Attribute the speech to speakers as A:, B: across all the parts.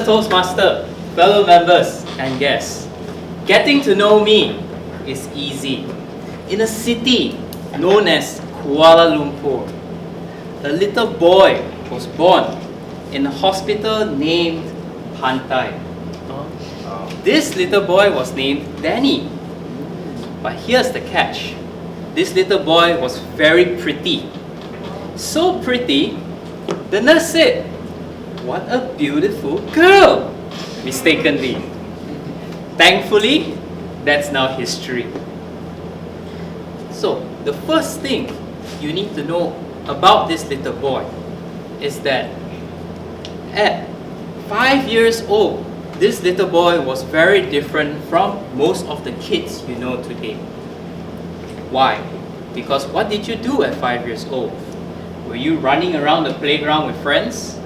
A: Toastmaster, fellow members and guests. Getting to know me is easy. In a city known as Kuala Lumpur, a little boy was born in a hospital named Pantai. This little boy was named Danny. But here's the catch. This little boy was very pretty. So pretty, the nurse said, "What a beautiful girl!" mistakenly. Thankfully, that's now history. So, the first thing you need to know about this little boy is that at 5 years old, this little boy was very different from most of the kids you know today. Why? Because what did you do at 5 years old? Were you running around the playground with friends?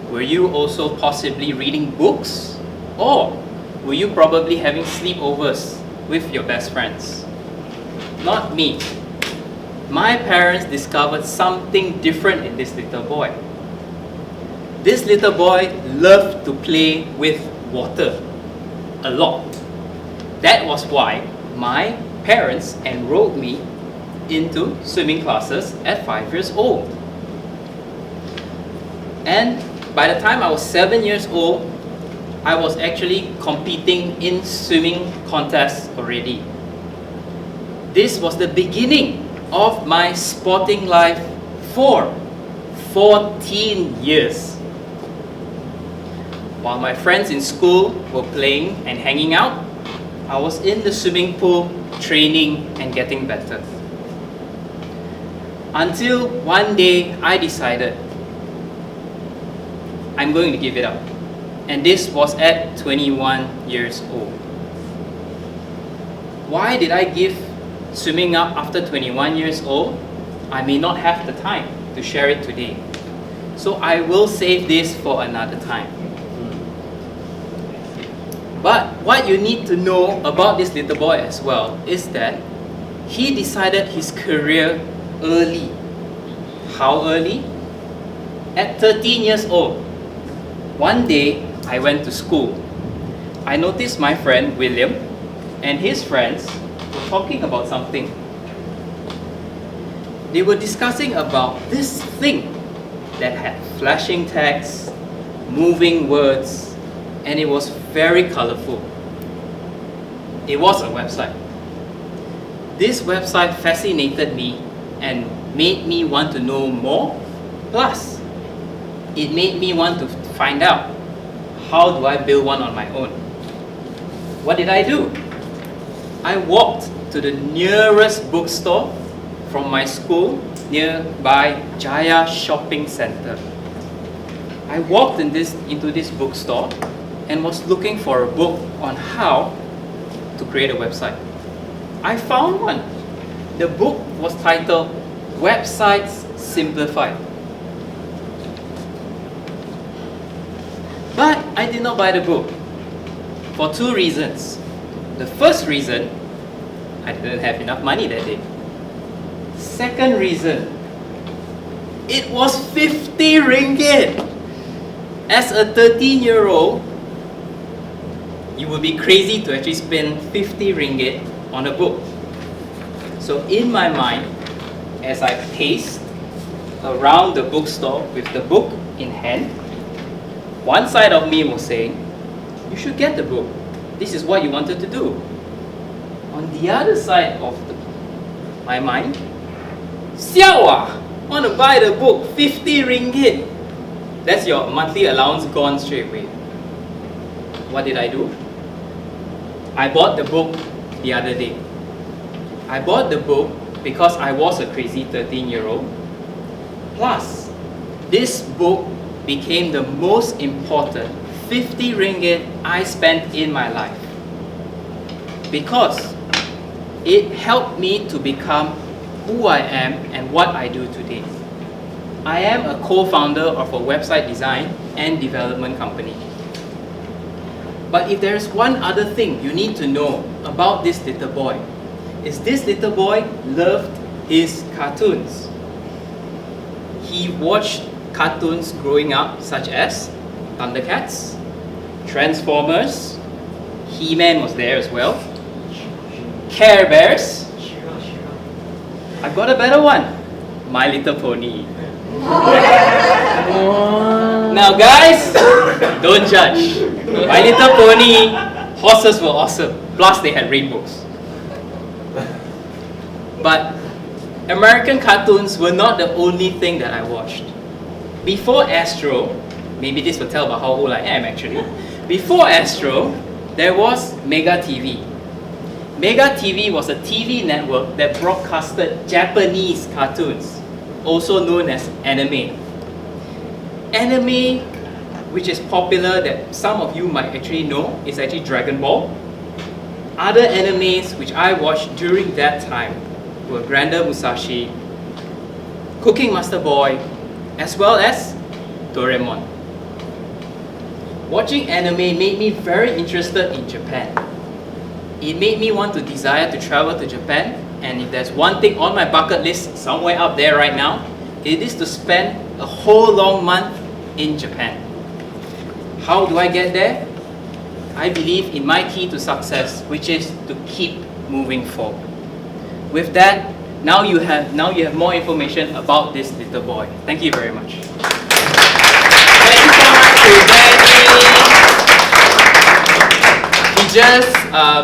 A: Were you also possibly reading books? Or were you probably having sleepovers with your best friends? Not me. My parents discovered something different in this little boy. This little boy loved to play with water a lot. That was why my parents enrolled me into swimming classes at 5 years old. And by the time I was 7 years old, I was actually competing in swimming contests already. This was the beginning of my sporting life for 14 years. While my friends in school were playing and hanging out, I was in the swimming pool training and getting better. Until one day I decided I'm going to give it up. And this was at 21 years old. Why did I give swimming up after 21 years old? I may not have the time to share it today. So I will save this for another time. But what you need to know about this little boy as well is that he decided his career early. How early? At 13 years old. One day, I went to school. I noticed my friend William and his friends were talking about something. They were discussing about this thing that had flashing text, moving words, and it was very colorful. It was a website. This website fascinated me and made me want to know more. Plus, it made me want to find out, how do I build one on my own? What did I do? I walked to the nearest bookstore from my school nearby Jaya Shopping Center. I walked into this bookstore and was looking for a book on how to create a website. I found one. The book was titled Websites Simplified. But I did not buy the book for two reasons. The first reason, I didn't have enough money that day. Second reason, it was 50 ringgit. As a 13-year-old, you would be crazy to actually spend 50 ringgit on a book. So in my mind, as I paced around the bookstore with the book in hand, one side of me was saying, you should get the book. This is what you wanted to do. On the other side of my mind, siao ah, want to buy the book, 50 ringgit. That's your monthly allowance gone straight away. What did I do? I bought the book the other day. I bought the book because I was a crazy 13-year-old. Plus, this book became the most important 50 ringgit I spent in my life. Because it helped me to become who I am and what I do today. I am a co-founder of a website design and development company. But if there is one other thing you need to know about this little boy, is this little boy loved his cartoons. He watched cartoons growing up such as Thundercats, Transformers, He-Man was there as well, Care Bears. I've got a better one, My Little Pony. Now guys, don't judge. My Little Pony, horses were awesome, plus they had rainbows. But American cartoons were not the only thing that I watched. Before Astro, maybe this will tell about how old I am actually. Before Astro, there was Mega TV. Mega TV was a TV network that broadcasted Japanese cartoons, also known as anime. Anime, which is popular that some of you might actually know, is actually Dragon Ball. Other animes which I watched during that time were Grander Musashi, Cooking Master Boy, as well as Doraemon. Watching anime made me very interested in Japan. It made me want to desire to travel to Japan, and if there's one thing on my bucket list somewhere up there right now, it is to spend a whole long month in Japan. How do I get there? I believe in my key to success, which is to keep moving forward. With that, now you have more information about this little boy. Thank you very much.
B: Thank you so much to Danny. He just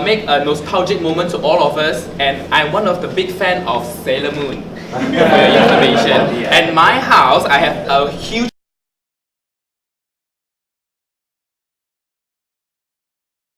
B: make a nostalgic moment to all of us, and I'm one of the big fan of Sailor Moon. For your information. And my house, I have a huge